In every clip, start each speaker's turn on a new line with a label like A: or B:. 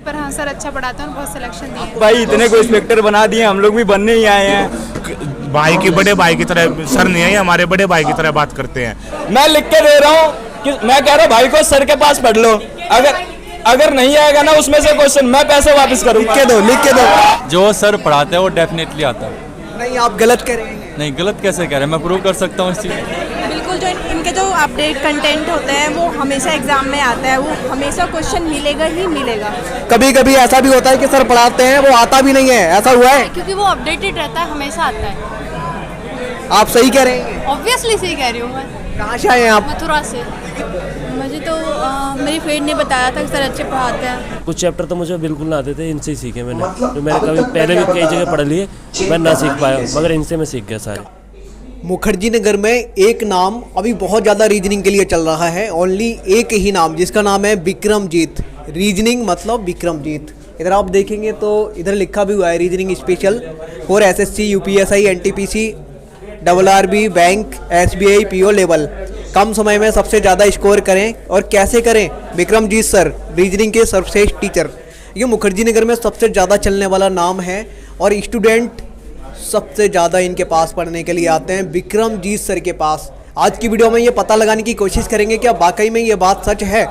A: पर हाँ सर अच्छा पढ़ाते हैं और बहुत सिलेक्शन दिए।
B: भाई इतने को इंस्पेक्टर बना दिए, हम लोग भी बनने ही आए हैं।
C: भाई की बड़े भाई की तरह सर नहीं है, हमारे बड़े भाई की तरह बात करते हैं।
B: मैं लिख के दे रहा हूँ कि मैं कह रहा हूँ भाई को सर के पास पढ़ लो, अगर नहीं आएगा ना उसमें से क्वेश्चन मैं पैसे वापस करूँ।
D: लिख के दो।
E: जो सर पढ़ाते हैं वो डेफिनेटली आता है।
D: नहीं आप गलत कह रहे हैं।
E: नहीं गलत कैसे कह रहे हैं, मैं प्रूव कर सकता हूँ इस चीज़।
F: बिल्कुल, जो इनके जो अपडेट कंटेंट होते हैं वो हमेशा एग्जाम में आता है, वो हमेशा क्वेश्चन मिलेगा ही मिलेगा।
D: कभी कभी ऐसा भी होता है कि सर पढ़ाते हैं वो आता भी नहीं है, ऐसा हुआ है?
G: क्योंकि वो अपडेटेड रहता है, हमेशा आता है।
D: आप सही कह रहे हैं।
G: ऑब्वियसली सही कह रही हूँ मैं।
D: कहाँ से आए हैं आप?
G: मथुरा से।
F: मुझे तो मेरी फ्रेंड ने बताया था कि सर अच्छे पढ़ाते हैं।
H: कुछ चैप्टर तो मुझे बिल्कुल ना आते थे, इनसे ही सीखे मैंने। तो मैंने कभी पहले भी कई जगह पढ़ लिए, मैं ना सीख पाया, मगर इनसे मैं सीख गया सारे।
D: मुखर्जी नगर में एक नाम अभी बहुत ज़्यादा रीजनिंग के लिए चल रहा है, ओनली एक ही नाम, जिसका नाम है विक्रमजीत। रीजनिंग मतलब विक्रमजीत। इधर आप देखेंगे तो इधर लिखा भी हुआ है reasoning special for SSC, UPSI, NTPC, RRB, bank, SBI, PO level. कम समय में सबसे ज़्यादा स्कोर करें और कैसे करें? विक्रमजीत सर, रीजनिंग के सर्वश्रेष्ठ टीचर। ये मुखर्जी नगर में सबसे ज़्यादा चलने वाला नाम है और स्टूडेंट सबसे ज़्यादा इनके पास पढ़ने के लिए आते हैं, विक्रमजीत सर के पास। आज की वीडियो में ये पता लगाने की कोशिश करेंगे कि वाकई में ये बात सच है।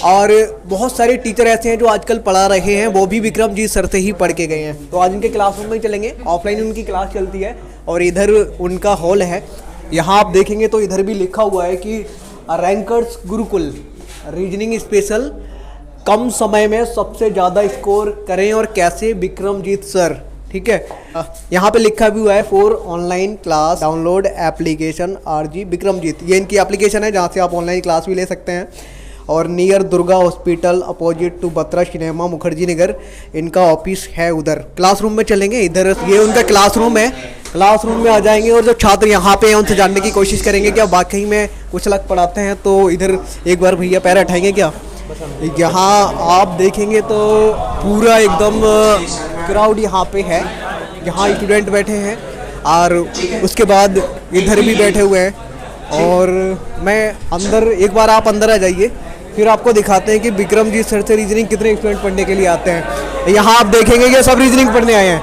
D: और बहुत सारे टीचर ऐसे हैं जो आजकल पढ़ा रहे हैं, वो भी विक्रमजीत सर से ही पढ़ के गए हैं। तो आज इनके क्लासरूम में चलेंगे, ऑफलाइन उनकी क्लास चलती है और इधर उनका हॉल है। यहाँ आप देखेंगे तो इधर भी लिखा हुआ है कि रैंकर्स गुरुकुल रीजनिंग स्पेशल, कम समय में सबसे ज़्यादा स्कोर करें और कैसे? विक्रमजीत सर। ठीक है, यहाँ पे लिखा भी हुआ है for online class download application RG Vikramjit. ये इनकी एप्लीकेशन है जहाँ से आप ऑनलाइन क्लास भी ले सकते हैं। और near Durga hospital opposite to Batra cinema, Mukherjee Nagar इनका ऑफिस है। उधर क्लासरूम में चलेंगे, इधर ये उनका क्लासरूम है। क्लासरूम में आ जाएंगे और जो छात्र यहाँ पे हैं उनसे जानने की कोशिश करेंगे क्या वाकई में कुछ अलग पढ़ाते हैं। तो इधर एक बार भैया पैर उठाएंगे क्या? यहाँ आप देखेंगे तो पूरा एकदम क्राउड यहाँ पे है, यहाँ स्टूडेंट बैठे हैं और उसके बाद इधर भी बैठे हुए हैं। और मैं अंदर, एक बार आप अंदर आ जाइए, फिर आपको दिखाते हैं कि विक्रमजीत सर से रीजनिंग कितने स्टूडेंट पढ़ने के लिए आते हैं। यहाँ आप देखेंगे कि सब रीजनिंग पढ़ने आए हैं।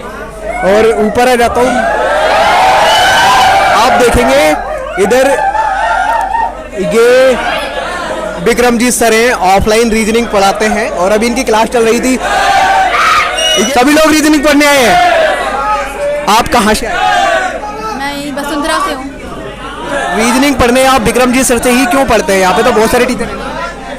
D: और ऊपर आ जाता हूँ, आप देखेंगे इधर ये विक्रमजीत सर हैं, ऑफलाइन रीजनिंग पढ़ाते हैं और अभी इनकी क्लास चल रही थी। सभी लोग रीजनिंग पढ़ने आए हैं। आप कहाँ से आए?
G: मैं वसुंधरा से हूँ।
D: रीजनिंग पढ़ने आप विक्रमजीत सर से ही क्यों पढ़ते हैं? यहाँ पे तो बहुत सारे टीचर हैं।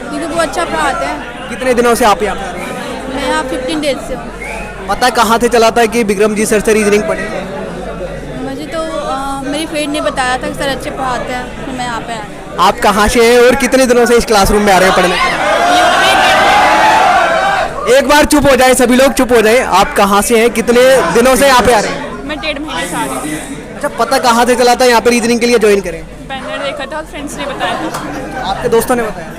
G: क्योंकि वो अच्छा पढ़ाते हैं।
D: कितने दिनों से आप यहाँ पे आ रहे हैं?
G: मैं यहाँ 15 डेज से हूँ।
D: पता कहाँ से चला था कि विक्रमजीत सर से रीजनिंग पढ़े?
G: मुझे तो मेरी फ्रेंड ने बताया था कि सर अच्छे पढ़ाते हैं, तो मैं यहाँ पे आई।
D: आप कहाँ से हैं और कितने दिनों से इस क्लासरूम में आ रहे हैं पढ़ने? एक बार चुप हो जाए, सभी लोग चुप हो जाए। आप कहाँ से हैं, कितने दिनों से यहाँ पे आ रहे हैं?
F: मैं 1.5 महीने से आ रही हूँ।
D: अच्छा, पता कहाँ से चला था यहाँ पे रीजनिंग के लिए ज्वाइन करें?
F: बैनर देखा था और फ्रेंड्स ने बताया था।
D: आपके दोस्तों ने बताया?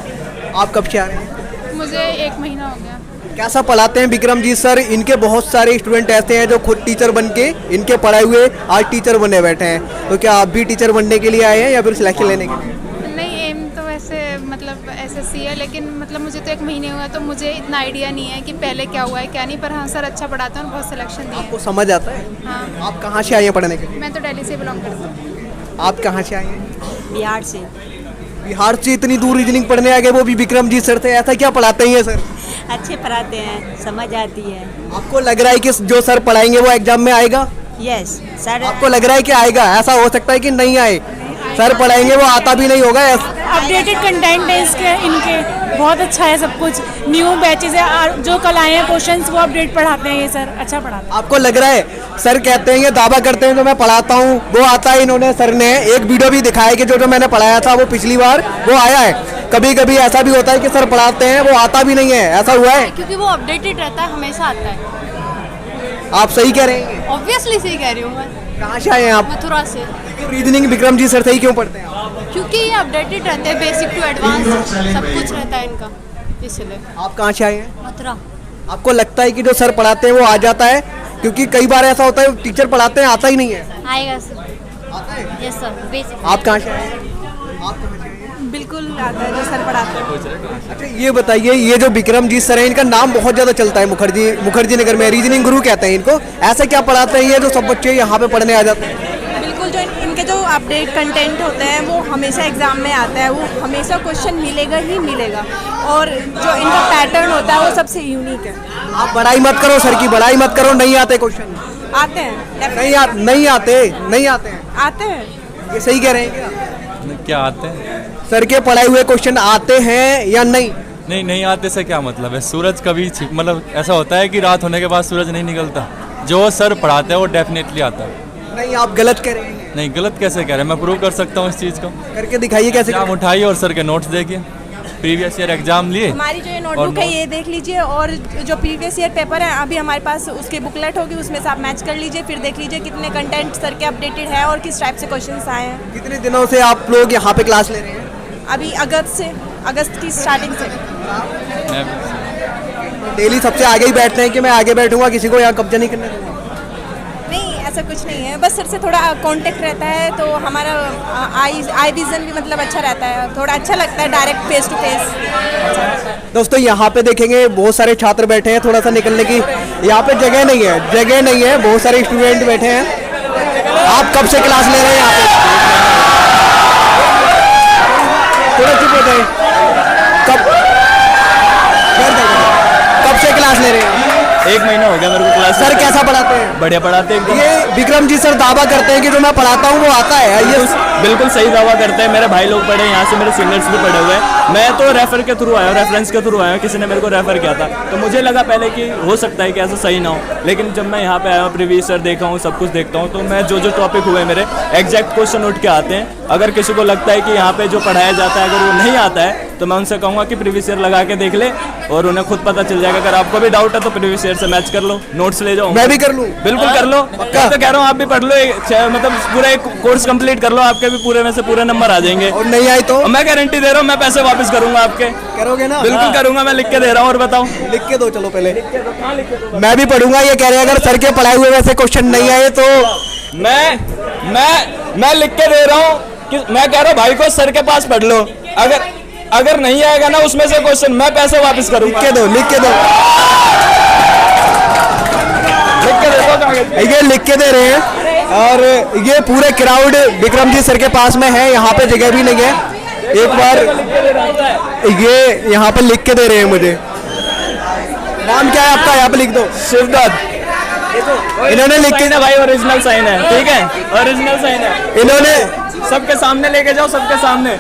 D: आप कब से आ रहे हैं?
A: मुझे 1 महीना हो गया।
D: कैसा पढ़ाते हैं विक्रमजीत सर? इनके बहुत सारे स्टूडेंट ऐसे हैं जो खुद टीचर बन के इनके पढ़ाए हुए आज टीचर बने बैठे हैं। तो क्या आप भी टीचर बनने के लिए आए हैं या फिर सिलेक्शन लेने के लिए?
A: नहीं, एम तो वैसे मतलब SSC है, लेकिन मतलब मुझे तो 1 महीने हुआ, तो मुझे इतना आइडिया नहीं है कि पहले क्या हुआ है क्या नहीं। पर हाँ सर अच्छा पढ़ाते हैं और बहुत सिलेक्शन दिए।
D: आपको समझ आता है?
A: हाँ।
D: आप कहाँ से आए हैं पढ़ने के लिए?
A: मैं तो दिल्ली से बिलोंग करती हूँ।
D: आप कहाँ से आए हैं?
F: बिहार से।
D: बिहार से इतनी दूर रीजनिंग पढ़ने आ गए, वो भी विक्रमजीत सर से। ऐसा क्या पढ़ाते हैं सर?
F: अच्छे पढ़ाते हैं, समझ आती है।
D: आपको लग रहा है कि जो सर पढ़ाएंगे वो एग्जाम में आएगा?
F: Yes sir.
D: आपको लग रहा है कि आएगा? ऐसा हो सकता है कि नहीं आए, सर पढ़ाएंगे वो आता भी नहीं होगा।
I: अपडेटेड कंटेंट है इसके, इनके बहुत अच्छा है, सब कुछ न्यू बैचेस है, जो कल आए हैं क्वेश्चंस वो अपडेट पढ़ाते हैं ये सर, अच्छा पढ़ाते हैं।
D: आपको लग रहा है? सर कहते हैं, ये दावा करते हैं जो मैं पढ़ाता हूँ वो आता है। इन्होंने सर ने एक वीडियो भी दिखाया कि जो मैंने पढ़ाया था वो पिछली बार वो आया है। कभी कभी ऐसा भी होता है कि सर पढ़ाते हैं वो आता भी नहीं है, ऐसा हुआ है?
G: क्योंकि वो अपडेटेड रहता है, हमेशा आता है।
D: आप सही कह रहे हैं?
G: ऑब्वियसली सही कह रही हूँ मैं।
D: कहाँ से आए हैं आप?
G: मथुरा से।
D: रीजनिंग विक्रमजीत सर से ही क्यों पढ़ते हैं आप?
G: क्योंकि ये अपडेटेड रहते हैं, बेसिक टू एडवांस सब कुछ रहता है इनका, इसलिए।
D: आप कहाँ से आए हैं?
G: मथुरा।
D: आपको लगता है कि जो सर पढ़ाते हैं वो आ जाता है? क्योंकि कई बार ऐसा होता है टीचर पढ़ाते हैं आता ही नहीं है।
G: आएगा सर।
D: आता है?
G: Yes sir, basic.
D: आप कहाँ से आए हैं? आप कहाँ से आए हैं?
F: बिल्कुल बिल्कुल आता है जो सर पढ़ाते हैं।
D: अच्छा ये बताइए, ये जो विक्रमजीत सर है, इनका नाम बहुत ज़्यादा चलता है मुखर्जी नगर में, रीजनिंग गुरु कहते हैं इनको। ऐसा क्या पढ़ाते हैं ये जो सब बच्चे यहाँ पे पढ़ने आ जाते हैं?
F: बिल्कुल, जो इनके जो अपडेट कंटेंट होते हैं वो हमेशा एग्जाम में आता है, वो हमेशा क्वेश्चन मिलेगा ही मिलेगा, और जो इनका पैटर्न होता है वो सबसे यूनिक है।
D: आप बड़ाई मत करो सर की, बड़ाई मत करो, नहीं आते क्वेश्चन।
F: आते हैं,
D: नहीं आते हैं।
F: आते हैं।
D: ये सही कह रहे हैं क्या?
E: क्या आते हैं?
D: सर के पढ़ाए हुए क्वेश्चन आते हैं या नहीं?
E: नहीं आते से क्या मतलब है? सूरज कभी मतलब ऐसा होता है कि रात होने के बाद सूरज नहीं निकलता। जो सर पढ़ाते हैं वो डेफिनेटली आता है।
D: नहीं, आप गलत कह रहे हैं।
E: नहीं, गलत कैसे कह रहे हैं? मैं प्रूव कर सकता हूँ इस चीज़ को।
D: करके दिखाइए कैसे।
E: एग्जाम उठाइए और सर के नोट्स देखिए, प्रीवियस ईयर एग्जाम लिए।
F: हमारी जो ये नोटबुक है ये देख लीजिए, और जो प्रीवियस ईयर पेपर है अभी हमारे पास उसकी बुकलेट होगी, उसमें से आप मैच कर लीजिए, फिर देख लीजिए कितने कंटेंट सर के अपडेटेड है और किस टाइप से क्वेश्चंस आए हैं।
D: कितने दिनों से आप लोग यहाँ पे क्लास ले रहे हैं?
F: अभी अगस्त की स्टार्टिंग से।
D: डेली सबसे आगे ही बैठते हैं कि मैं आगे बैठूंगा, किसी को यहाँ कब्जा नहीं करने दूंगा?
F: नहीं, ऐसा कुछ नहीं है, बस सर से थोड़ा कांटेक्ट रहता है तो हमारा आई विजन भी मतलब अच्छा रहता है, थोड़ा अच्छा लगता है डायरेक्ट फेस टू फेस।
D: दोस्तों यहाँ पे देखेंगे बहुत सारे छात्र बैठे हैं, थोड़ा सा निकलने की यहाँ पे जगह नहीं है, बहुत सारे स्टूडेंट बैठे हैं। आप कब से क्लास ले रहे हैं यहाँ पे? थोड़ा चुप हो जाए। कब से क्लास ले रहे हैं?
B: 1 महीना हो गया मेरे को क्लास।
D: सर कैसा पढ़ाते हैं?
B: बढ़िया पढ़ाते हैं।
D: ये विक्रमजीत सर दावा करते हैं कि जो मैं पढ़ाता हूँ वो आता है, ये
B: बिल्कुल सही दावा करते हैं। मेरे भाई लोग पढ़े यहाँ से, मेरे सीनियर्स भी पढ़े हुए हैं। मैं तो रेफर के थ्रू आया हूँ, रेफरेंस के थ्रू आया हूँ, किसी ने मेरे को रेफर किया था, तो मुझे लगा पहले कि हो सकता है कि ऐसा सही ना हो, लेकिन जब मैं यहाँ पे आया हूँ, प्रीवियस ईयर देखा हूँ, सब कुछ देखता हूँ, तो मैं जो टॉपिक हुए मेरे एग्जैक्ट क्वेश्चन उठ के आते हैं। अगर किसी को लगता है कि यहाँ पे जो पढ़ाया जाता है अगर वो नहीं आता है तो मैं उनसे कहूँगा कि प्रीवियस ईयर लगा के देख ले और उन्हें खुद पता चल जाएगा। अगर आपको भी डाउट है तो प्रीवियस ईयर से मैच कर लो, नोट्स ले जाओ।
D: मैं भी कर लूँ?
B: बिल्कुल कर लो, मैं तो कह रहा हूँ आप भी पढ़ लो, मतलब पूरा एक कोर्स कंप्लीट कर लो, आपके भी पूरे में से पूरे नंबर आ जाएंगे।
D: और नहीं आए तो?
B: मैं गारंटी दे रहा हूँ, मैं पैसे वापस करूंगा आपके।
D: करोगे ना?
B: बिल्कुल करूंगा, मैं लिख के दे रहा हूँ। और बताओ,
D: लिख के दो, चलो पहले मैं भी पढ़ूंगा। ये कह रहे हैं अगर सर के पढ़ाए हुए वैसे क्वेश्चन नहीं आए तो
B: मैं लिख के दे रहा हूँ कि मैं कह रहा हूँ भाई को सर के पास पढ़ लो, अगर नहीं आएगा ना उसमें से क्वेश्चन, मैं पैसे वापस करूंगा।
D: लिख के दो
B: ये
D: लिख के दे रहे हैं। और ये पूरे क्राउड विक्रमजीत सर के पास में है, यहाँ पे जगह भी नहीं है। एक बार ये यहाँ पे लिख के दे रहे हैं मुझे। नाम क्या है आपका? यहाँ पे लिख दो।
B: शिवदत्त।
D: इन्होंने लिख के
B: भाई ओरिजिनल साइन है, ठीक है, ओरिजिनल साइन है।
D: इन्होंने
B: सबके सामने लेके जाओ, सबके सामने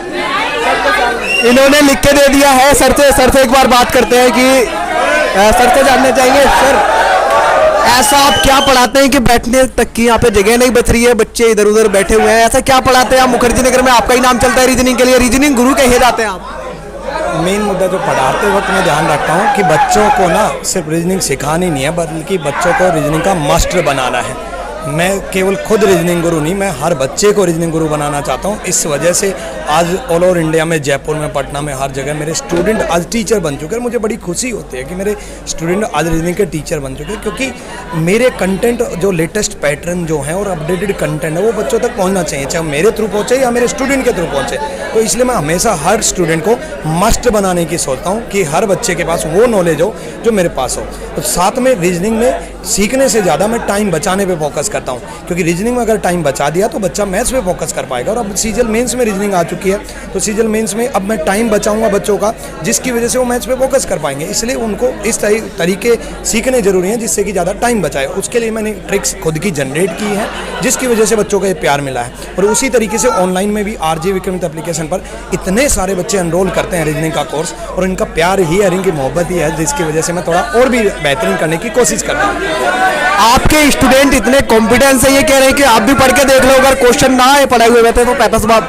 D: इन्होंने लिख के दे दिया है। सर से एक बार बात करते हैं कि सर से जानना चाहेंगे, सर ऐसा आप क्या पढ़ाते हैं कि बैठने तक की यहाँ पे जगह नहीं बच रही है, बच्चे इधर उधर बैठे हुए हैं, ऐसा क्या पढ़ाते हैं आप? मुखर्जी नगर में आपका ही नाम चलता है रीजनिंग के लिए, रीजनिंग गुरु कहे जाते हैं आप।
J: मेन मुद्दा जो पढ़ाते वक्त मैं ध्यान रखता हूँ कि बच्चों को ना सिर्फ रीजनिंग सिखानी नहीं है, बल्कि बच्चों को रीजनिंग का मास्टर बनाना है। मैं केवल खुद रीजनिंग गुरु नहीं, मैं हर बच्चे को रीजनिंग गुरु बनाना चाहता हूँ। इस वजह से आज ऑल ओवर इंडिया में, जयपुर में, पटना में, हर जगह मेरे स्टूडेंट आज टीचर बन चुके हैं। मुझे बड़ी खुशी होती है कि मेरे स्टूडेंट आज रीजनिंग के टीचर बन चुके हैं, क्योंकि मेरे कंटेंट जो लेटेस्ट पैटर्न जो हैं और अपडेटेड कंटेंट है वो बच्चों तक पहुँचना चाहिए, चाहे मेरे थ्रू पहुँचे या मेरे स्टूडेंट के थ्रू पहुँचे। तो इसलिए मैं हमेशा हर स्टूडेंट को मास्टर बनाने की सोचता हूँ कि हर बच्चे के पास वो नॉलेज हो जो मेरे पास हो। तो साथ में रीजनिंग में सीखने से ज़्यादा मैं टाइम बचाने पे फोकस करता हूँ, क्योंकि रीजनिंग में अगर टाइम बचा दिया तो बच्चा मैथ्स पे फोकस कर पाएगा। और अब सीजल मेंस में रीजनिंग आ चुकी है, तो सीजल मेंस में अब मैं टाइम बचाऊंगा बच्चों का, जिसकी वजह से वो मैथ्स पे फोकस कर पाएंगे। इसलिए उनको इस तरीके सीखने जरूरी हैं जिससे कि ज़्यादा टाइम बचाए। उसके लिए मैंने ट्रिक्स खुद की जनरेट की है, जिसकी वजह से बच्चों को ये प्यार मिला है। और उसी तरीके से ऑनलाइन में भी RJ विक्रमित एप्लीकेशन पर इतने सारे बच्चे एनरोल करते हैं रीजनिंग का कोर्स, और इनका प्यार ही है, इनकी मोहब्बत ही है, जिसकी वजह से मैं थोड़ा और भी बेहतरीन करने की कोशिश करता हूँ।
D: आपके स्टूडेंट इतने कॉम्पिटेंस है, ये कह रहे हैं कि आप भी पढ़ के देख लो, अगर क्वेश्चन ना आए पढ़ाए हुए रहते तो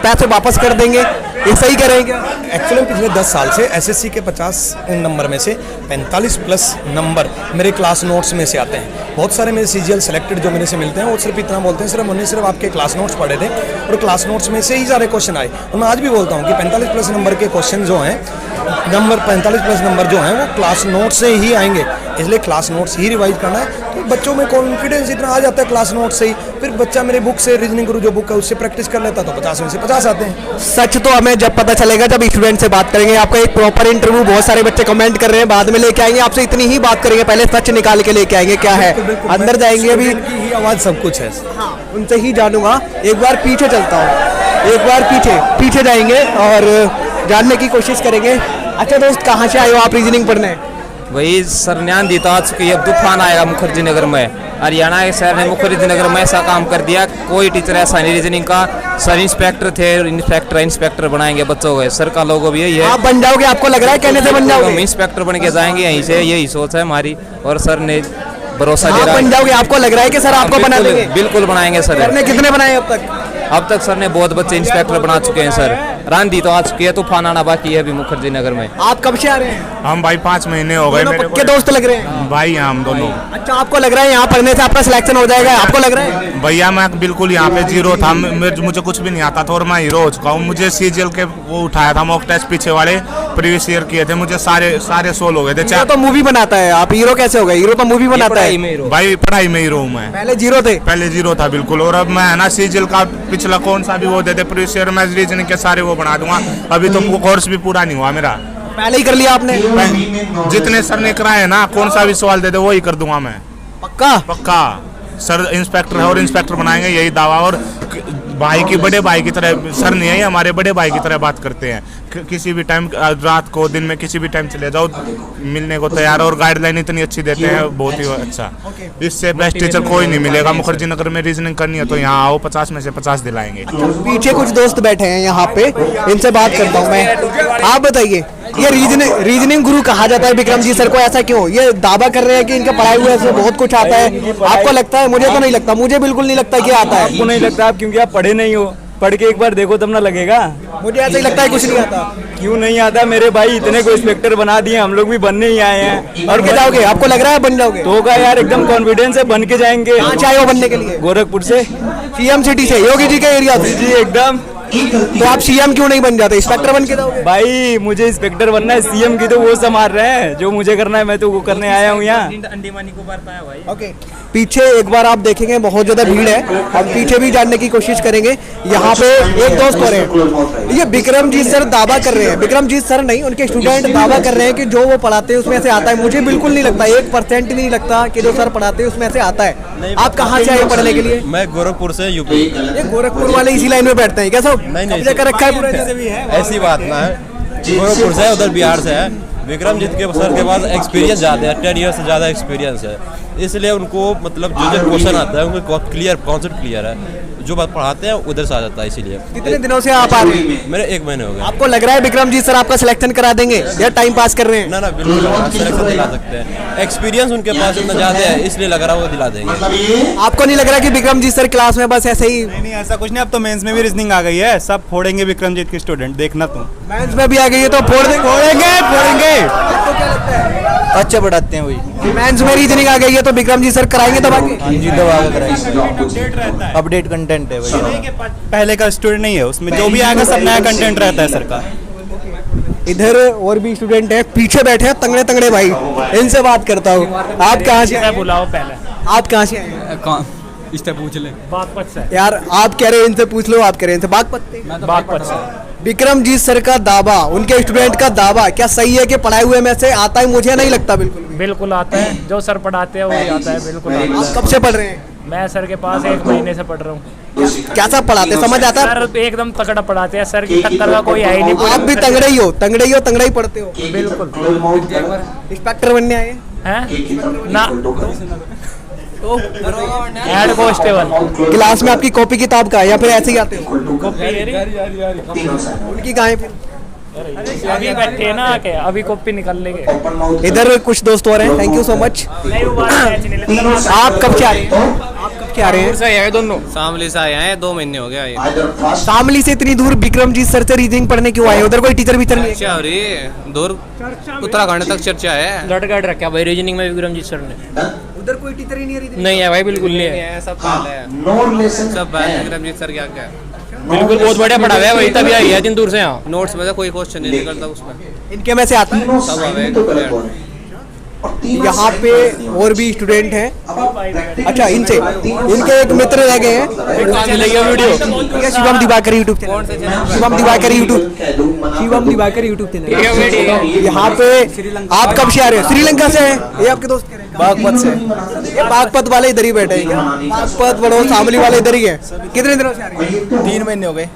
D: पैसे वापस कर देंगे, ये सही कह रहे हैं क्या?
J: एक्चुअली पिछले 10 साल से SSC के 50 नंबर में से 45+ नंबर मेरे क्लास नोट्स में से आते हैं। बहुत सारे मेरे CGL सेलेक्टेड जो मेरे से मिलते हैं वो सिर्फ इतना बोलते हैं, सिर्फ आपके क्लास नोट्स पढ़े थे और क्लास नोट्स में से ही सारे क्वेश्चन आए। और मैं आज भी बोलता हूँ कि 45+ नंबर के क्वेश्चन जो हैं, 45+ नंबर जो हैं वो क्लास नोट से ही आएंगे। इसलिए क्लास नोट्स ही रिवाइज करना है। तो बच्चों में कॉन्फिडेंस इतना आ जाता है क्लास नोट से ही, फिर बच्चा मेरे बुक से रीजनिंग गुरु जो बुक है उससे प्रैक्टिस कर लेता, तो 50 में से 50 आते हैं।
D: सच तो हमें जब पता चलेगा जब स्टूडेंट से बात करेंगे। आपका एक प्रॉपर इंटरव्यू, बहुत सारे बच्चे कमेंट कर रहे हैं, बाद में लेके आएंगे, आपसे इतनी ही बात करेंगे, पहले सच निकाल के लेके आएंगे क्या है, अंदर जाएंगे अभी
J: की ही आवाज़ सब कुछ है।
D: हाँ, उनसे ही जानूंगा। एक बार पीछे चलता हूँ, एक बार पीछे जाएंगे और जानने की कोशिश करेंगे। अच्छा दोस्त, कहाँ से आए हो आप रीजनिंग पढ़ने?
K: वही सर न्यान देता आज कि अब तूफान आएगा मुखर्जी नगर में। हरियाणा के शहर ने मुखर्जी नगर में ऐसा काम कर दिया, कोई टीचर ऐसा नहीं रीजनिंग का। सर इंस्पेक्टर थे, इंस्पेक्टर बनाएंगे बच्चों को। सर का लोगो भी यही है।
D: आप बन जाओगे? आपको लग रहा है कहने से बन जाओगे?
K: हम इंस्पेक्टर बन के जाएंगे यहीं से, यही सोच है हमारी, और सर ने भरोसा दे रहा है।
D: बन जाओगे? आपको लग रहा है कि सर आपको बना देंगे?
K: बिल्कुल बनाएंगे सर।
D: सर ने कितने बनाए अब तक?
K: अब तक सर ने बहुत बच्चे इंस्पेक्टर बना चुके हैं सर। रांधी तो आ चुकी है, तूफान आना बाकी है अभी मुखर्जी नगर में।
D: आप कब से आ रहे हैं?
C: हम भाई 5 महीने हो गए। मेरे
D: पक्के दोस्त लग रहे हैं
C: भाई हम दोनों।
D: अच्छा, आपको लग रहा है यहाँ पढ़ने से आपका सिलेक्शन हो जाएगा? आपको लग रहा है?
C: भैया मैं बिल्कुल यहाँ पे जीरो था, मुझे कुछ भी नहीं आता था और मैं हीरो हो चुका हूँ। मुझे सीजीएल के वो उठाया था मॉक टेस्ट पीछे वाले, प्रीवियस ईयर किए थे, मुझे सारे सोल हो गए थे।
D: तो मूवी बनाता है, आप हीरो कैसे हो गए? हीरो तो मूवी बनाता है।
C: भाई पढ़ाई में हीरो हूँ मैं।
D: पहले जीरो थे?
C: पहले जीरो था बिल्कुल, और अब मैं है ना सीजीएल का पिछला कौन सा भी वो देते प्रीवियस ईयर में रीजनिंग के सारे वो बना दूंगा। अभी तो कोर्स भी पूरा नहीं हुआ मेरा।
D: पहले ही कर लिया आपने?
C: जितने सर ने कराए ना, कौन सा भी सवाल दे दे वही कर दूंगा मैं। पक्का सर इंस्पेक्टर है और इंस्पेक्टर बनाएंगे, यही दावा। और भाई की, बड़े भाई की तरह सर नहीं है, हमारे बड़े भाई की तरह बात करते हैं। किसी भी टाइम, रात को दिन में किसी भी टाइम चले जाओ, मिलने को तैयार है। और गाइडलाइन इतनी अच्छी देते हैं, बहुत ही अच्छा। इससे बेस्ट टीचर कोई नहीं मिलेगा। मुखर्जी नगर में रीजनिंग करनी है तो यहाँ आओ, 50 में से 50 दिलाएंगे।
D: पीछे कुछ दोस्त बैठे हैं यहाँ पे, इनसे बात करता हूँ मैं। आप बताइए, ये रीजनिंग गुरु कहा जाता है विक्रम जी सर को, ऐसा क्यों? ये दावा कर रहे हैं कि इनके पढ़ाए हुए से बहुत कुछ आता है। आपको लगता है? मुझे तो नहीं लगता, मुझे बिल्कुल नहीं लगता कि आता है।
B: आपको नहीं लगता? आप क्योंकि आप पढ़े नहीं हो, पढ़ के एक बार देखो तब ना लगेगा।
D: मुझे ऐसा ही लगता है कुछ नहीं आता।
B: क्यों नहीं आता? मेरे भाई इतने को इंस्पेक्टर बना दिए, हम लोग भी बनने ही आए हैं।
D: और क्या जाओगे? आपको लग रहा है बन जाओगे?
B: तो का यार एकदम कॉन्फिडेंस है, बन के जाएंगे।
D: कहाँ से आए हो बनने के लिए?
B: गोरखपुर से,
D: सीएम सिटी से, योगी जी के एरिया से?
B: जी एकदम।
D: तो आप सीएम क्यों नहीं बन जाते? इंस्पेक्टर बन के जाओगे?
B: भाई मुझे इंस्पेक्टर बनना है, सीएम की तो वो संभाल रहे हैं, जो मुझे करना है मैं तो वो करने आया हूँ यहाँ।
D: ओके, पीछे एक बार आप देखेंगे बहुत ज्यादा भीड़ है, हम पीछे भी जानने की कोशिश करेंगे। यहाँ पे एक दोस्त हो रहे हैं, ये विक्रमजीत सर दावा कर रहे हैं, विक्रमजीत सर नहीं उनके स्टूडेंट दावा कर रहे हैं कि जो वो पढ़ाते हैं उसमें से आता है। मुझे बिल्कुल नहीं लगता, 1% भी नहीं लगता कि जो सर पढ़ाते हैं उसमें से आता है। आप कहाँ से आए पढ़ने के लिए?
E: मैं गोरखपुर से, यूपी।
D: ये गोरखपुर वाले इसी लाइन में बैठते हैं क्या सब?
E: नहीं
D: कर रखा है पूरा?
E: ऐसी बात ना है, गोरखपुर से, उधर बिहार से है। विक्रमजीत के सर के पास एक्सपीरियंस ज़्यादा है, 10 ईयर से ज़्यादा एक्सपीरियंस है, इसलिए उनको मतलब जो क्वेश्चन आता है उनको कॉन्सेप्ट क्लियर है, जो बात पढ़ाते हैं उधर से आ जाता है। इसीलिए
D: कितने दिनों से आप आ रहे हैं?
E: मेरे 1 महीने हो गए।
D: आपको लग रहा है विक्रमजीत सर आपका सिलेक्शन करा देंगे या टाइम पास कर रहे हैं?
E: ना बिल्कुल सिलेक्शन दिला सकते हैं, एक्सपीरियंस उनके पास इतना ज़्यादा है, इसलिए लग रहा है वो दिला देंगे।
D: आपको नहीं लग रहा कि विक्रमजीत सर क्लास में बस ऐसे ही?
L: नहीं ऐसा कुछ नहीं, अब तो मेंस में भी रीजनिंग आ गई है, सब फोड़ेंगे विक्रमजीत के स्टूडेंट, देखना तुम।
D: मेंस में भी आ गई है तो फोड़ देंगे। आपको क्या लगता है?
L: अच्छा पढ़ाते हैं वही।
D: मेंस में रीजनिंग आ गई है तो विक्रमजीत सर कराएंगे दबा के?
L: हाँ जी, दबा के कराएंगे। अपडेट कंटेंट है वही, पहले का स्टूडेंट नहीं है उसमें, जो भी आएगा सब नया कंटेंट रहता है सर का।
D: इधर और भी स्टूडेंट है, पीछे बैठे हैं तंगड़े तंगड़े भाई, इनसे बात करता हूँ। आप कहाँ से?
L: बुलाओ पहले।
D: आप कहाँ से आए?
E: इससे पूछ ले।
L: बागपत से।
D: यार आप कह रहे हैं इनसे पूछ लो, आप कह रहे हैं इनसे।
L: बागपत से।
D: विक्रमजीत सर का दावा, उनके स्टूडेंट का दावा क्या सही है कि पढ़ाए हुए में से आता है? मुझे नहीं लगता बिल्कुल भी।
L: बिल्कुल आता है, जो सर पढ़ाते हैं वही आता है, बिल्कुल आता है।
D: आप कब से पढ़ रहे हैं?
L: मैं सर के पास 1 महीने से पढ़ रहा हूँ।
D: क्या सब पढ़ाते हैं, समझ आता है?
L: सर एकदम तगड़ा पढ़ाते हैं, सर की टक्कर का कोई है ही नहीं।
D: आप भी तंगड़े ही हो, तंगड़े ही पढ़ते हो?
L: बिल्कुल।
D: इंस्पेक्टर बनने आए
L: हैं ना? Head constable.
D: क्लास में आपकी कॉपी किताब का है या फिर ऐसे ही आते हो? उनकी कहाँ है फिर?
L: अभी बैठे ना आके, अभी कॉपी निकाल लेंगे।
D: इधर कुछ दोस्त और हैं, थैंक यू सो मच। आप कब से आ रहे हैं?
K: दोनों शामली से आए हैं, 2 महीने हो गए।
D: शामली से इतनी दूर विक्रमजीत सर से रीजनिंग पढ़ने क्यों आए? उधर कोई टीचर नहीं है?
K: दूर उत्तराखंड तक चर्चा है।
L: लटगढ़ रखा भाई रीजनिंग में विक्रमजीत सर ने।
D: उधर कोई टीचर ही नहीं है?
L: नहीं है भाई, बिल्कुल नहीं है।
K: सब विक्रमजीत सर क्या
L: बिल्कुल बहुत बढ़िया पढ़ा हुआ है, वही तभी आई है इतनी दूर से यहाँ।
K: नोट्स में से कोई क्वेश्चन नहीं निकलता उसमें।
D: इनके में से आता है?
K: सब
D: यहाँ पे और भी स्टूडेंट हैं। अच्छा, इनसे इनके एक मित्र रह गए हैं। Shivam Diwakar YouTube channel, Shivam Diwakar YouTube channel. यहाँ पे आप कब से आ रहे हो? श्रीलंका से हैं? ये आपके दोस्त?
L: बागपत से।
D: ये बागपत वाले इधर ही बैठे हैं क्या? बागपत बड़ो शामली वाले इधर ही है। कितने दिनों से आ रहे हैं?
L: 3 महीने हो गए।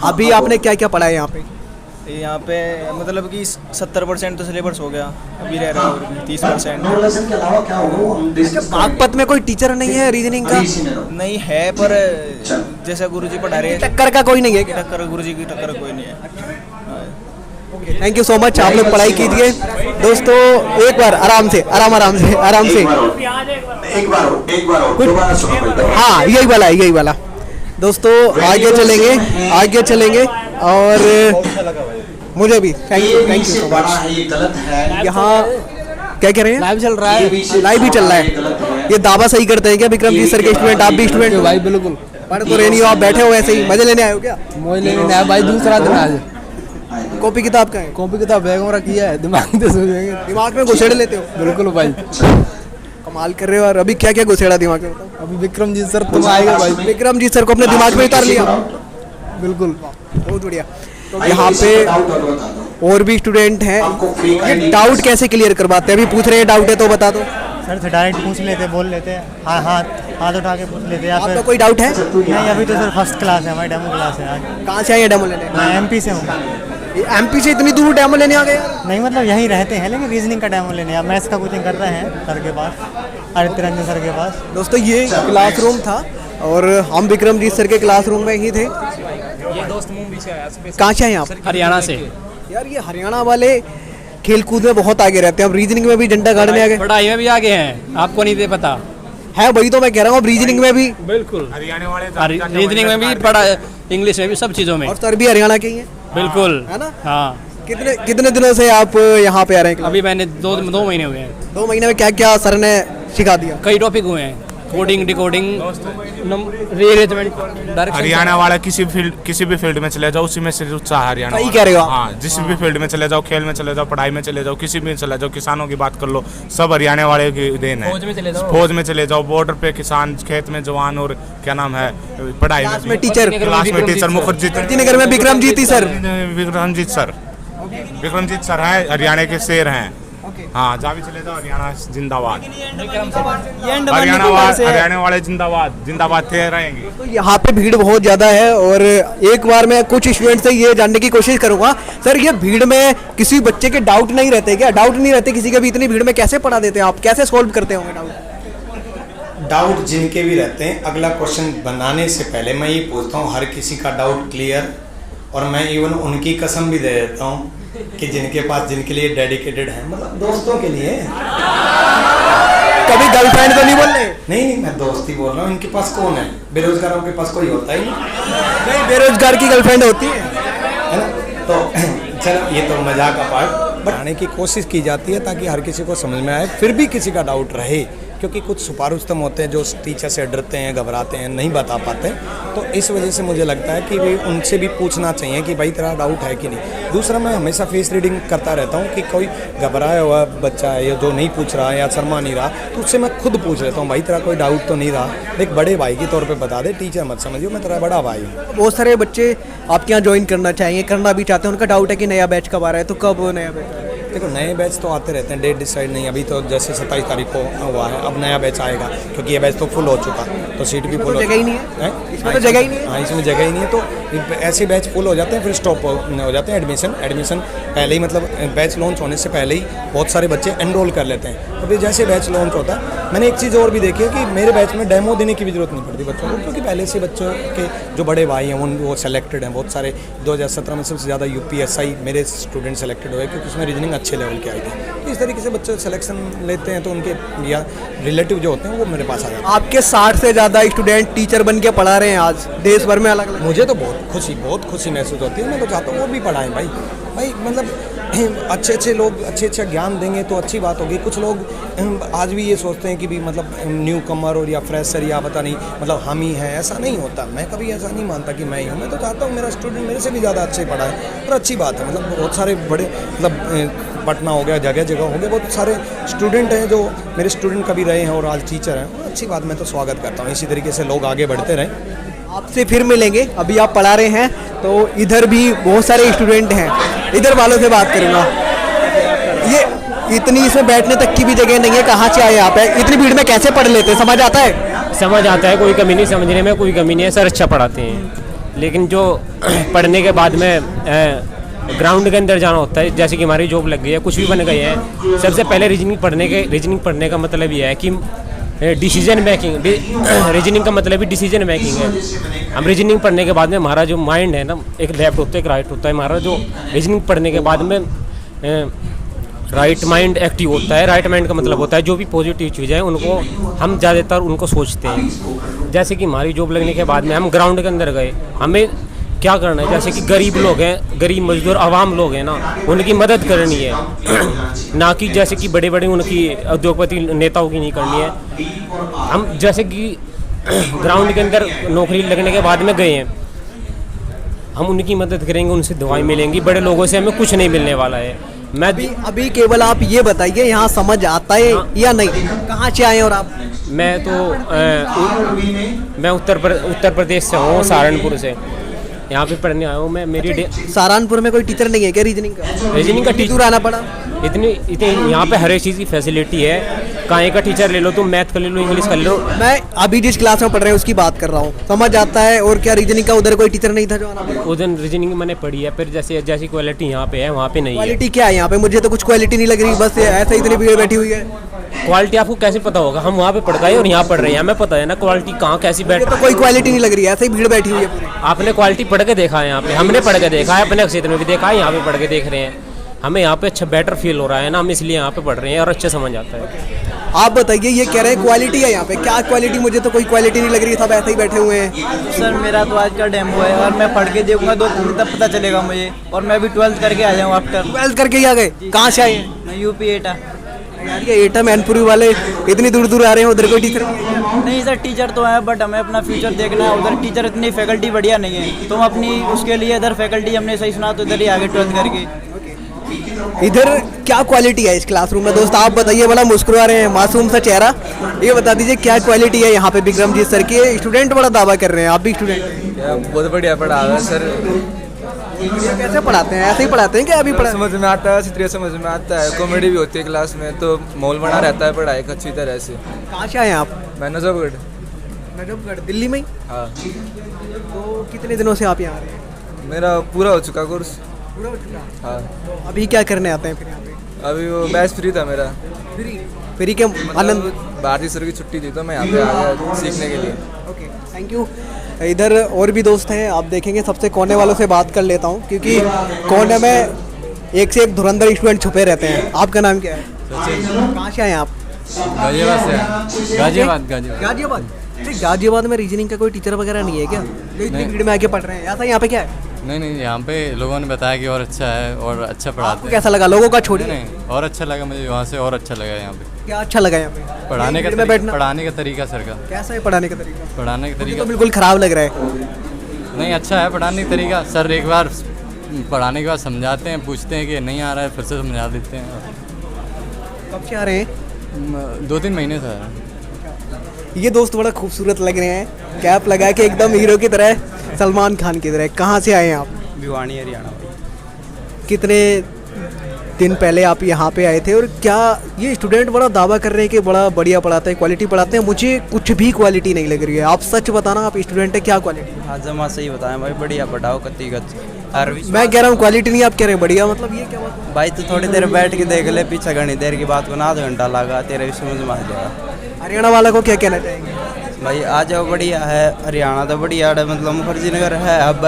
D: अभी आपने क्या क्या पढ़ा है यहाँ पे?
L: यहाँ पे मतलब कि 70% तो सिलेबस हो गया, अभी रह रहा है 30%।
D: बागपत में कोई टीचर नहीं है रीजनिंग का?
L: नहीं है, पर जैसा गुरुजी पढ़ा रहे हैं
D: टक्कर का कोई नहीं है क्या?
L: टक्कर गुरुजी की टक्कर कोई नहीं है।
D: थैंक यू सो मच, आप लोग पढ़ाई कीजिए दोस्तों। एक बार आराम से हाँ, यही वाला दोस्तों। आगे चलेंगे और मुझे भी थैंक यू सो मच। यहाँ क्या कह रहे हैं? लाइव चल रहा है, लाइव भी चल रहा है। ये दावा सही करते हैं क्या विक्रमजीत सर के स्टूडेंट? आप भी स्टूडेंट हो भाई? बिल्कुल। पढ़ तो रहे नहीं हो, आप बैठे हो ऐसे ही, मजे लेने आए हो क्या?
M: मजे लेने आए भाई, दूसरा दिन आज।
D: कॉपी किताब का है?
M: कॉपी किताब बैग में रखी है, दिमाग में सो जाएंगे।
D: दिमाग में घुसेड़ लेते हो?
M: बिल्कुल भाई,
D: कमाल कर रहे हो। और अभी क्या क्या घुसेड़ा दिमाग में?
M: अभी विक्रमजीत सर तुम आएगा भाई।
D: विक्रमजीत सर को अपने दिमाग में उतार लिया?
M: बिल्कुल,
D: बहुत बढ़िया। यहाँ पे और भी स्टूडेंट हैं। ये डाउट कैसे क्लियर करवाते हैं? अभी पूछ रहे हैं डाउट है तो बता दो।
N: सर से डायरेक्ट पूछ लेते, बोल लेते हैं, हाँ हाथ उठा के पूछ लेते हैं।
D: आपका कोई डाउट है?
N: नहीं, अभी तो सर फर्स्ट क्लास है, हमारी डेमो क्लास है आज।
D: कहाँ से आए डेमो लेने?
N: मैं MP से हूँ।
D: MP से इतनी दूर डेमो लेने आ गए?
N: नहीं, मतलब यहीं रहते हैं, लेकिन रीजनिंग का डेमो लेने। मैथ्स का कोचिंग कर रहे हैं सर के पास, आदित्य रंजन सर के पास।
D: दोस्तों ये क्लासरूम था और हम विक्रमजीत सर के क्लासरूम में ही थे।
O: ये दोस्त मुंबई से आया।
D: कहाँ से आए आप?
O: हरियाणा से।
D: यार ये हरियाणा वाले खेल कूद में बहुत आगे रहते हैं। अब रीजनिंग में भी झंडा गाड़ने आ गए।
O: पढ़ाई में भी आगे हैं, आपको नहीं दे पता
D: है? वही तो मैं कह रहा हूँ, रीजनिंग में भी।
O: बिल्कुल, रीजनिंग में भी पढ़ा, इंग्लिश में भी, सब चीज़ों में।
D: और सर भी हरियाणा के ही हैं?
O: बिल्कुल,
D: है ना?
O: हाँ।
D: कितने दिनों से आप यहाँ पे आ रहे हैं?
O: अभी मैंने 2 महीने हुए हैं।
D: 2 महीने में क्या क्या सर ने सिखा दिया?
O: कई टॉपिक हुए हैं, कोडिंग, डिकोडिंग,
C: हरियाणा वाला किसी भी फील्ड में चले जाओ, उसी में सिर्फ उत्साह हरियाणा।
D: सही कह रहे हो आप।
C: हाँ, जिस भी फील्ड में चले जाओ, खेल में चले जाओ, पढ़ाई में चले जाओ, किसी भी चले जाओ, किसानों की बात कर लो, सब हरियाणा वाले की देन है। फौज में चले जाओ, बॉर्डर पे किसान, खेत में जवान, और क्या नाम है, पढ़ाई में टीचर, क्लास में टीचर। मुखर्जी
D: नगर में विक्रमजीत
C: सर है, हरियाणा के शेर हैं। हाँ, जहाँ भी चले जाओ, हरियाणा जिंदाबाद, हरियाणा वाले जिंदाबाद थे रहेंगे।
D: तो यहाँ पे भीड़ बहुत ज़्यादा है और एक बार मैं कुछ स्टूडेंट से ये जानने की कोशिश करूँगा, सर ये भीड़ में किसी बच्चे के डाउट नहीं रहते क्या? डाउट नहीं रहते किसी के भी? इतनी भीड़ में कैसे पढ़ा देते हैं आप? कैसे सॉल्व करते होंगे
J: डाउट? जिनके भी रहते हैं, अगला क्वेश्चन बनाने से पहले मैं ये पूछता हूँ हर किसी का डाउट क्लियर, और मैं इवन उनकी कसम भी दे देता हूँ कि जिनके पास, जिनके लिए डेडिकेटेड है, मतलब दोस्तों के लिए।
D: कभी गर्लफ्रेंड तो नहीं बोल रहे?
J: नहीं, मैं दोस्ती बोल रहा हूँ। इनके पास कौन है? बेरोजगारों के पास कोई होता ही
D: नहीं। बेरोजगार की गर्लफ्रेंड होती है
J: ना? तो चलो, ये तो मजाक का पार्ट बनाने की कोशिश की जाती है ताकि हर किसी को समझ में आए। फिर भी किसी का डाउट रहे, क्योंकि कुछ सुपारुस्तम होते हैं जो टीचर से डरते हैं, घबराते हैं, नहीं बता पाते। तो इस वजह से मुझे लगता है कि भाई उनसे भी पूछना चाहिए कि भाई तेरा डाउट है कि नहीं। दूसरा, मैं हमेशा फेस रीडिंग करता रहता हूँ कि कोई घबराया हुआ बच्चा है या जो नहीं पूछ रहा या शर्मा नहीं रहा, तो उससे मैं खुद पूछ लेता हूँ, भाई तेरा कोई डाउट तो नहीं रहा? एक बड़े भाई के तौर पर बता दे, टीचर मत समझियो, मैं तेरा बड़ा भाई हूँ।
D: बहुत सारे बच्चे आपके यहाँ ज्वाइन करना चाहिए, करना भी चाहते हैं, उनका डाउट है कि नया बैच कब आ रहा है, तो कब नया बैच?
J: देखो, नए बैच तो आते रहते हैं, डेट डिसाइड नहीं। अभी तो जैसे 27 तारीख को हुआ है, अब नया बैच आएगा, क्योंकि ये बैच तो फुल हो चुका, तो सीट भी फुल,
D: जगह ही नहीं है, इसमें तो जगह ही नहीं है।
J: हाँ, इसमें जगह ही नहीं है, तो ऐसे बैच फुल हो जाते हैं, फिर स्टॉप हो जाते हैं। एडमिशन पहले ही, मतलब बैच लॉन्च होने से पहले ही बहुत सारे बच्चे एनरोल कर लेते हैं। तो फिर जैसे बैच लॉन्च होता है, मैंने एक चीज़ और भी देखी है कि मेरे बैच में डेमो देने की भी जरूरत नहीं पड़ती बच्चों को, क्योंकि पहले से बच्चों के जो बड़े भाई हैं वो सेलेक्टेड हैं बहुत सारे। 2017 में सबसे ज़्यादा UPSI मेरे स्टूडेंट सेलेक्टेड हुए, क्योंकि उसमें रीजनिंग अच्छे लेवल के आई थी। तो इस तरीके से बच्चे सिलेक्शन लेते हैं, तो उनके या रिलेटिव जो होते हैं वो मेरे पास आ जाते हैं।
D: आपके 60 से ज़्यादा स्टूडेंट टीचर बन के पढ़ा रहे हैं आज देश भर में अलग अलग।
J: मुझे तो बहुत खुशी महसूस होती है। मैं तो चाहता हूँ वो भी पढ़ाएं भाई, मतलब अच्छे लोग अच्छे ज्ञान देंगे तो अच्छी बात होगी। कुछ लोग आज भी ये सोचते हैं कि भी मतलब न्यू कमर और या फ्रेशर या पता नहीं, मतलब हम ही हैं, ऐसा नहीं होता। मैं कभी ऐसा नहीं मानता कि मैं ही हूँ। मैं तो चाहता हूँ मेरा स्टूडेंट मेरे से भी ज़्यादा अच्छे पढ़ाए, और अच्छी बात है। मतलब बहुत सारे बड़े, मतलब पटना हो गया, जगह जगह हो गया, बहुत सारे स्टूडेंट हैं जो मेरे स्टूडेंट कभी रहे हैं और आज टीचर हैं। अच्छी बात, मैं तो स्वागत करता हूँ। इसी तरीके से लोग आगे बढ़ते रहें।
D: आपसे फिर मिलेंगे, अभी आप पढ़ा रहे हैं तो इधर भी बहुत सारे स्टूडेंट हैं, इधर वालों से बात करूँगा। ये इतनी इसमें बैठने तक की भी जगह नहीं है, कहाँ से आए आप? इतनी भीड़ में कैसे पढ़ लेते हैं? समझ आता है?
O: समझ आता है, कोई कमी नहीं, समझने में कोई कमी नहीं है, सर अच्छा पढ़ाते हैं। लेकिन जो पढ़ने के बाद में ग्राउंड के अंदर जाना होता है, जैसे कि हमारी जॉब लग गई है, कुछ भी बन गए हैं, सबसे पहले रीजनिंग पढ़ने का मतलब ये है कि डिसीजन मेकिंग, रीजनिंग का मतलब भी डिसीजन मेकिंग है। हम रीजनिंग पढ़ने के बाद में हमारा जो माइंड है ना, एक लेफ्ट होता है एक राइट होता है। हमारा जो रीजनिंग पढ़ने के बाद में राइट माइंड एक्टिव होता है। राइट माइंड का मतलब होता है जो भी पॉजिटिव चीज़ें हैं उनको हम ज़्यादातर उनको सोचते हैं। जैसे कि हमारी जॉब लगने के बाद में हम ग्राउंड के अंदर गए, हमें क्या करना है, जैसे कि गरीब लोग हैं, गरीब मजदूर आवाम लोग हैं ना, उनकी मदद करनी है, ना कि जैसे कि बड़े बड़े उनकी उद्योगपति नेताओं की नहीं करनी है। हम जैसे कि ग्राउंड के अंदर नौकरी लगने के बाद में गए हैं, हम उनकी मदद करेंगे, उनसे दुआएं मिलेंगी, बड़े लोगों से हमें कुछ नहीं मिलने वाला है। मैं
D: अभी केवल आप ये बताइए, यहाँ समझ आता है या नहीं? कहाँ से आए और आप?
O: मैं उत्तर प्रदेश से हूँ, सहारनपुर से यहाँ पे पढ़ने आया हूँ मैं। मेरी
D: सहारनपुर में कोई टीचर नहीं है क्या रीजनिंग का टीचर आना पड़ा?
O: इतनी यहाँ पे हर एक चीज़ की फैसिलिटी है। कहीं का टीचर ले लो, तुम मैथ का ले लो, इंग्लिश का ले लो।
D: मैं अभी जिस क्लास में पढ़ रहे हैं उसकी बात कर रहा हूँ, समझ आता है। और क्या रीजनिंग का उधर कोई टीचर नहीं था जो आना पड़ा?
O: उधर रीजनिंग मैंने पढ़ी है, फिर जैसी क्वालिटी यहाँ पे है वहाँ पे नहीं है।
D: क्वालिटी क्या है यहाँ पे? मुझे तो कुछ क्वालिटी नहीं लग रही, बस ऐसे इतनी भीड़ बैठी हुई है।
O: क्वालिटी आपको कैसे पता होगा? हम वहाँ पे पढ़ गए और यहाँ पढ़ रहे हैं, हमें पता है ना क्वालिटी कहाँ कैसी बैठ।
D: तो कोई क्वालिटी नहीं लग रही है, ऐसे ही भीड़ बैठी हुई है पूरी।
O: आपने क्वालिटी पढ़ के देखा है यहाँ पे? हमने पढ़ के देखा है, अपने क्षेत्र में भी देखा है, यहाँ पे पढ़ के देख रहे हैं। हमें यहाँ पे अच्छा बेटर फील हो रहा है ना, हम इसलिए यहाँ पे पढ़ रहे हैं और अच्छा समझ आता है।
D: आप बताइए, ये कह रहे हैं क्वालिटी है यहाँ पे, क्या क्वालिटी? मुझे तो कोई क्वालिटी नहीं लग रही, सब ऐसे ही बैठे हुए हैं।
N: सर मेरा तो आज का डेमो है और मैं पढ़ के देखूंगा 2 दिन तक पता चलेगा मुझे। और मैं भी 12th करके आ जाऊँ आफ्टर।
D: 12th करके ही आ गए? कहाँ से आए?
N: मैं यूपी एटा।
D: यार ये एटा मैनपुरी वाले इतनी दूर दूर आ रहे हैं, उधर कोई टीचर
N: नहीं? सर टीचर तो है, बट हमें अपना फ्यूचर देखना है। उधर टीचर इतनी फैकल्टी बढ़िया नहीं है, तो हम अपनी उसके लिए इधर फैकल्टी हमने सही सुना तो इधर ही आगे 12th करके।
D: इधर क्या क्वालिटी है इस क्लासरूम में? दोस्त आप बताइए, बड़ा मुस्कुरा रहे हैं, मासूम सा चेहरा। ये बता दीजिए क्या क्वालिटी है यहाँ पे विक्रमजीत सर की? स्टूडेंट बड़ा दावा कर रहे हैं, आप भी स्टूडेंट हैं?
P: बहुत बढ़िया पढ़ा रहा है सर।
D: कैसे पढ़ाते हैं? ऐसे ही पढ़ाते हैं क्या? अभी
P: समझ में आता है, चित्रिया समझ में आता है, कॉमेडी भी होती है क्लास में, तो माहौल बना रहता है पढ़ाई का अच्छी तरह से।
D: कहाँ से आए आप?
P: मैं नजफगढ़।
D: नजफगढ़ दिल्ली में ही?
P: हाँ।
D: तो कितने दिनों से आप यहाँ आ रहे हैं?
P: मेरा पूरा हो चुका कोर्स।
D: पूरा हो चुका?
P: हाँ।
D: तो अभी क्या करने आते हैं फिर यहाँ पे?
P: अभी वो बैच फ्री था मेरा।
D: फ्री के आनंद?
P: भारतीय सर की छुट्टी थी तो मैं यहाँ पे आ गया सीखने के लिए।
D: Okay, thank you. इधर और भी दोस्त हैं, आप देखेंगे। सबसे कोने वालों से बात कर लेता हूँ, क्योंकि कोने में एक से एक धुरंधर स्टूडेंट छुपे रहते हैं। आपका नाम क्या है? कहाँ से आए आप?
P: गाजियाबाद से।
D: गाजियाबाद? गाजियाबाद में रीजनिंग का कोई टीचर वगैरह नहीं है क्या? इतनी भीड़ में आके पढ़ रहे हैं? ऐसा यहाँ पे क्या है?
Q: नहीं, यहाँ पे लोगों ने बताया कि और अच्छा है और अच्छा पढ़ाते हैं।
D: कैसा लगा? लोगों का छोड़िए।
Q: नहीं, और अच्छा लगा मुझे वहाँ से, और अच्छा लगा यहाँ पे।
D: क्या अच्छा लगा यहाँ पे?
Q: पढ़ाने का तरीका सर का।
D: कैसा है पढ़ाने का तरीका?
Q: पढ़ाने का तरीका
D: तो बिल्कुल खराब लग रहा है।
Q: नहीं, अच्छा है पढ़ाने का तरीका। सर एक बार पढ़ाने के बाद समझाते हैं, पूछते हैं कि नहीं आ रहा है, फिर से समझा देते हैं।
D: कब से आ रहे हैं?
Q: 2-3 महीने से।
D: ये दोस्त बड़ा खूबसूरत लग रहे हैं, कैप लगा के एकदम हीरो की तरह, सलमान खान की तरह। कहाँ से आए हैं आप?
N: भिवानी हरियाणा।
D: कितने दिन पहले आप यहाँ पे आए थे? और क्या ये स्टूडेंट बड़ा दावा कर रहे हैं कि बड़ा बढ़िया पढ़ाते हैं, क्वालिटी पढ़ाते हैं? मुझे कुछ भी क्वालिटी नहीं लग रही है। आप सच बताना, आप स्टूडेंट है, क्या क्वालिटी?
N: हाँ जमा सही बताएं भाई, बढ़िया पढ़ाओ कत्तीगत।
D: मैं कह रहा हूँ क्वालिटी नहीं, आप कह रहे हैं बढ़िया, मतलब ये क्या बात?
N: भाई तो थोड़ी देर बैठ के देख ले, पीछे घनी देर की बात को ना, आधा घंटा लगा, तेरे भी समझ में आ जाएगा।
D: हरियाणा वाला को क्या कहना चाहेंगे?
N: भाई आ जाओ, बढ़िया है हरियाणा तो बढ़िया है, मतलब मुखर्जी नगर है, अब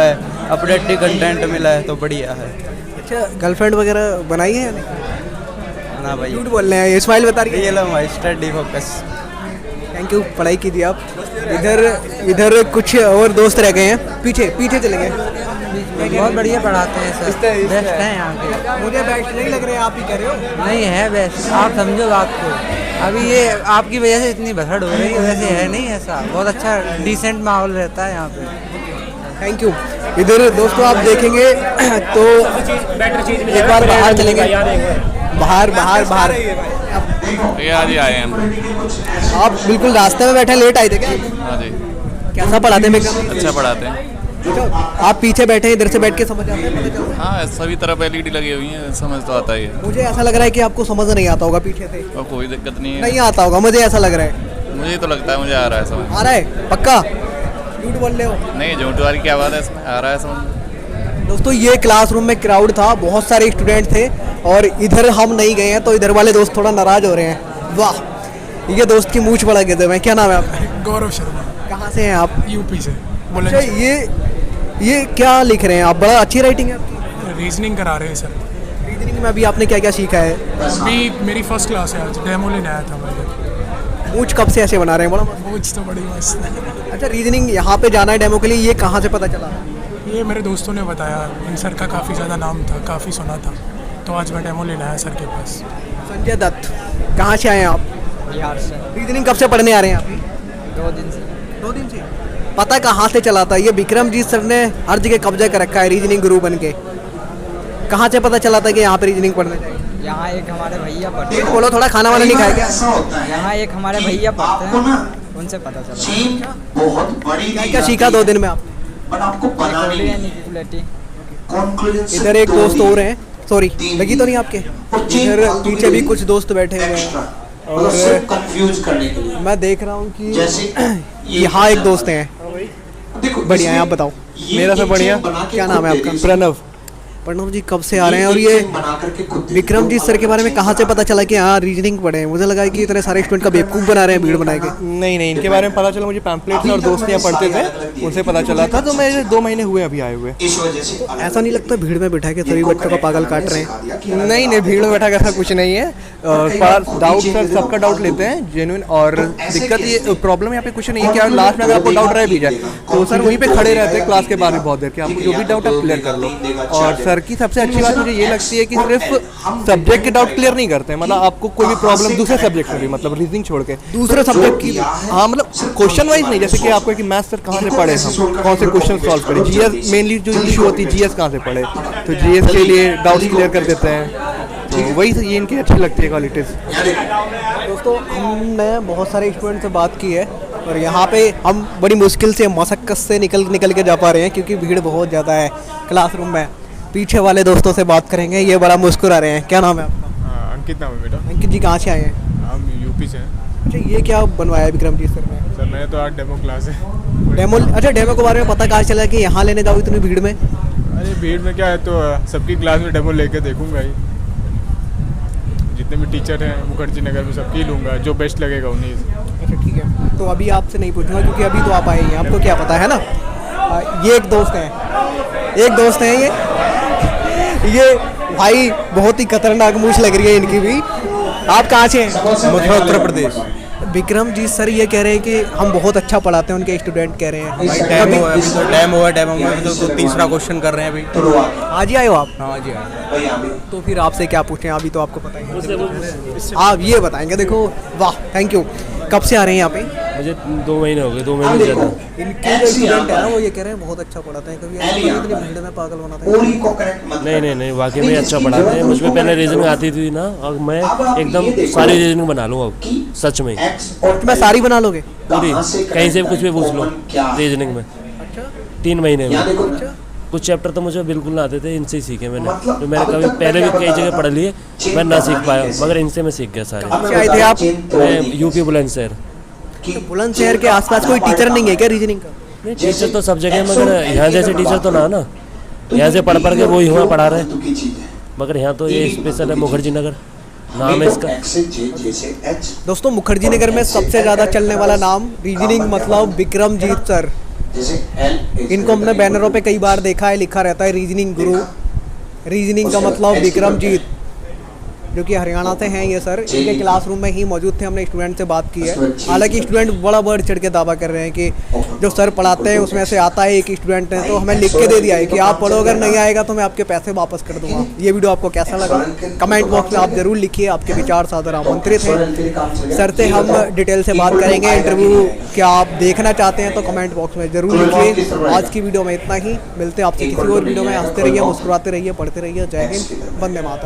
N: अपडेटेड कंटेंट मिला है तो बढ़िया है।
D: अच्छा, गर्लफ्रेंड वगैरह बनाई है या नहीं?
N: ना भाई,
D: झूठ बोल रहे हैं, ये स्माइल बता रही है।
N: ये लो भाई, स्टडी फोकस।
D: थैंक यू, पढ़ाई कीजिए आप। इधर कुछ और दोस्त रह गए हैं, पीछे चले गए।
R: बहुत बढ़िया पढ़ाते हैं सर, बेस्ट है यहाँ के।
D: मुझे बेस्ट नहीं लग रहे हैं, आप ही कह रहे हो।
R: नहीं है बेस्ट, आप समझो बात को। अभी ये आपकी वजह से इतनी भसड़ हो रही है, वैसे है नहीं ऐसा, बहुत अच्छा डिसेंट माहौल रहता है यहाँ पे।
D: Thank you. इधर दोस्तों आप देखेंगे तो एक बार बाहर चलेंगे। बाहर बाहर बाहर
S: ये आज ही आए हैं हम।
D: आप बिल्कुल रास्ते में बैठे लेट आए थे क्या?
S: हाँ जी।
D: कैसा पढ़ाते हैं विक्रम?
S: अच्छा पढ़ाते हैं।
D: अच्छा, आप पीछे बैठे हैं, इधर से बैठ के समझ आते हैं, पता चलता है?
S: हाँ सभी तरफ LED लगी हुई है, समझ तो आता ही है।
D: मुझे ऐसा लग रहा है कि आपको समझ नहीं आता होगा पीछे से।
S: और कोई दिक्कत नहीं है।
D: नहीं आता होगा, मुझे ऐसा लग रहा है।
S: मुझे तो लगता है मुझे आ रहा है समझ।
D: आ रहा है पक्का? झूठ बोल रहे हो?
S: नहीं झूठ वाली क्या बात है इसमें, आ रहा है समझ।
D: दोस्तों ये क्लासरूम में क्राउड था, बहुत सारे स्टूडेंट थे और इधर हम नहीं गए हैं तो इधर वाले दोस्त थोड़ा नाराज हो रहे हैं। वाह, ये दोस्त की मूंछ पड़ा गए थे। क्या नाम है आपका?
T: गौरव शर्मा।
D: कहाँ से हैं आप?
T: यूपी से।
D: अच्छा, ये क्या लिख रहे हैं आप? बड़ा अच्छी राइटिंग है आपकी।
T: रीजनिंग करा रहे हैं सर।
D: रीजनिंग में अभी आपने क्या क्या सीखा है?
T: अभी मेरी फर्स्ट क्लास है, आज डेमो लेने आया था मैं।
D: मूंछ कब से ऐसे बना रहे हैं? बड़ा
T: मूंछ तो बड़ी मस्त।
D: अच्छा, रीजनिंग यहाँ पे जाना है डेमो के लिए, ये कहाँ से पता चला?
T: ये मेरे दोस्तों ने बताया, इन सर का काफ़ी ज़्यादा नाम था, काफ़ी सुना था, तो आज मैं डेमो लेने आया सर के पास।
D: संजय दत्त, कहाँ से आए हैं आप?
N: बिहार से।
D: रीजनिंग कब से पढ़ने आ रहे हैं आप?
N: 2 दिन से।
D: 2 दिन से? पता कहाँ से चला था? ये विक्रमजीत सर ने हर जगह कब्जा कर रखा है रीजनिंग गुरु बन के। कहाँ से पता चला था कि यहाँ पे रीजनिंग पढ़ने जाएंगे?
N: यहाँ एक हमारे भैया पढ़ते हैं।
D: बोलो, थोड़ा खाना वाना नहीं खाया क्या?
N: यहाँ एक हमारे भैया पढ़ते हैं, उनसे पता चला।
D: क्या क्या सीखा 2 दिन में आप? इधर एक दोस्त और हैं, सॉरी लगी तो नहीं आपके? इधर पीछे भी कुछ दोस्त बैठे हुए हैं और मैं देख रहा हूँ कि यहाँ एक दोस्त हैं। बढ़िया है, आप बताओ।
M: मेरा सब बढ़िया।
D: क्या नाम है आपका?
M: प्रणव।
D: प्रणव जी कब से आ रहे हैं? और ये विक्रमजीत सर के बारे में कहाँ से पता चला कि हाँ रीजनिंग पढ़े हैं? मुझे लगा कि इतने सारे स्टूडेंट का बेवकूफ़ बना रहे हैं भीड़ बना के।
M: नहीं, इनके बारे में पता चला मुझे, पैम्पलेट से और दोस्त यहाँ पढ़ते थे उनसे पता चला था, तो मैं 2 महीने हुए अभी आए हुए।
D: तो ऐसा नहीं लगता भीड़ में बैठा के सभी बच्चों का पागल काट रहे हैं?
M: नहीं, भीड़ में बैठा के ऐसा कुछ नहीं है। डाउट सर सबका डाउट लेते हैं जेन्युइन, और दिक्कत ये प्रॉब्लम यहाँ पे कुछ नहीं है कि लास्ट में अगर आपको डाउट रह भी जाए तो सर वहीं पे खड़े रहते हैं क्लास के बाहर में बहुत देर के, आपको जो भी डाउट है क्लियर कर लो। और सर की सबसे अच्छी बात मुझे ये लगती है कि सिर्फ सब्जेक्ट के डाउट क्लियर नहीं करते हैं, मतलब आपको कोई भी प्रॉब्लम दूसरे सब्जेक्ट में भी, मतलब रीजनिंग छोड़ के
D: दूसरे सब्जेक्ट की,
M: हाँ मतलब क्वेश्चन वाइज नहीं, जैसे कि आपको कि मैथ्स सर कहाँ से पढ़े, हम कौन से क्वेश्चन सॉल्व करें, जीएस मेनली जो इशू होती है जीएस कहाँ से पढ़े, तो जीएस के लिए डाउट्स क्लियर कर देते हैं, तो वही ये इनकी अच्छी लगती है क्वालिटीज़।
D: दोस्तों हमने बहुत सारे स्टूडेंट से बात की है और यहाँ पे हम बड़ी मुश्किल से मशक्क़त से निकल के जा पा रहे हैं क्योंकि भीड़ बहुत ज़्यादा है क्लासरूम में। पीछे वाले दोस्तों से बात करेंगे, ये बड़ा मुस्कुरा रहे हैं। क्या नाम है आपका?
U: अंकित नाम है मेरा।
D: अंकित जी कहाँ से आए हैं?
U: हम यूपी से हैं।
D: अच्छा, ये क्या बनवाया है विक्रमजीत सर ने?
U: सर मैं तो आज डेमो क्लास है।
D: डेमो? अच्छा, डेमो के बारे में पता कहाँ चला कि यहाँ लेने जाओ इतनी भीड़ में?
U: अरे भीड़ में क्या है, तो सबकी क्लास में डेमो लेके देखूंगा ही, जितने भी टीचर हैं मुखर्जी नगर में सबकी लूँगा, जो बेस्ट लगेगा उन्हीं से।
D: अच्छा ठीक है, तो अभी आपसे नहीं पूछूंगा क्योंकि अभी तो आप आए हैं, आपको क्या पता है ना। ये एक दोस्त हैं, ये भाई बहुत ही खतरनाक मूछ लग रही है इनकी भी। आप कहाँ से हैं?
E: मथुरा उत्तर प्रदेश।
D: विक्रमजीत सर ये कह रहे हैं कि हम बहुत अच्छा पढ़ाते हैं, उनके स्टूडेंट कह रहे हैं।
E: डेमो में तो तीसरा क्वेश्चन कर रहे हैं अभी।
D: आज ही आए हो आप?
E: हाँ आज ही आए।
D: तो फिर आपसे क्या पूछें, अभी तो आपको पता ही, आप ये बताएंगे। देखो वाह, थैंक यू। कब से आ रहे हैं यहाँ पे?
H: मुझे 2 महीने हो गए, 2 महीने ज़्यादा।
D: इनके जो स्टूडेंट है ना वो ये कह रहे हैं बहुत अच्छा पढ़ाते हैं, कभी इतनी भीड़ में पागल बनाते हैं?
H: नहीं वाकई में अच्छा पढ़ाते हैं। मुझ में पहले रीजनिंग आती थी ना, और मैं एकदम सारी रीजनिंग बना लूँगा अब, सच में।
D: मैं सारी बना लोगे
H: पूरी, कहीं से कुछ भी पूछ लो रीजनिंग में। 3 महीने में कुछ चैप्टर तो मुझे बिल्कुल ना आते थे, इनसे ही सीखे मैंने। तो मैंने कभी पहले भी कई जगह पढ़ लिए, मैं ना सीख पाया, मगर इनसे मैं सीख गया सारे।
D: आए थे आप?
H: मैं यूपी बुलंदशहर।
D: तो बुलंदशहर के आसपास कोई टीचर नहीं है क्या रीजनिंग का?
H: नहीं, टीचर तो सब जगह है, मगर यहाँ जैसे टीचर तो ना यहाँ से पढ़ के वो यहाँ पढ़ा रहे हैं, मगर यहाँ तो ये स्पेशल है मुखर्जी नगर नाम है इसका।
D: दोस्तों मुखर्जी नगर में सबसे ज़्यादा चलने वाला नाम रीजनिंग मतलब विक्रमजीत सर। इनको हमने बैनरों पे कई बार देखा है, लिखा रहता है रीजनिंग गुरु, रीजनिंग का मतलब विक्रमजीत, जो कि हरियाणा से हैं ये सर। इनके क्लासरूम में ही मौजूद थे, हमने स्टूडेंट से बात की है। हालांकि स्टूडेंट बड़ा बढ़ चढ़ के दावा कर रहे हैं कि जो सर पढ़ाते हैं उसमें से आता है एक स्टूडेंट है, तो हमें लिख के दे दिया है कि आप पढ़ो, अगर नहीं आएगा तो मैं आपके पैसे वापस कर दूंगा। ये वीडियो आपको कैसा लगा कमेंट बॉक्स में आप जरूर लिखिए, आपके विचार सादर आमंत्रित हैं। सर से हम डिटेल से बात करेंगे, इंटरव्यू क्या आप देखना चाहते हैं तो कमेंट बॉक्स में जरूर लिखिए। आज की वीडियो में इतना ही, मिलते हैं आपसे किसी और वीडियो में। हंसते रहिए, मुस्कुराते रहिए, पढ़ते रहिए। जय हिंद, वंदे मातरम।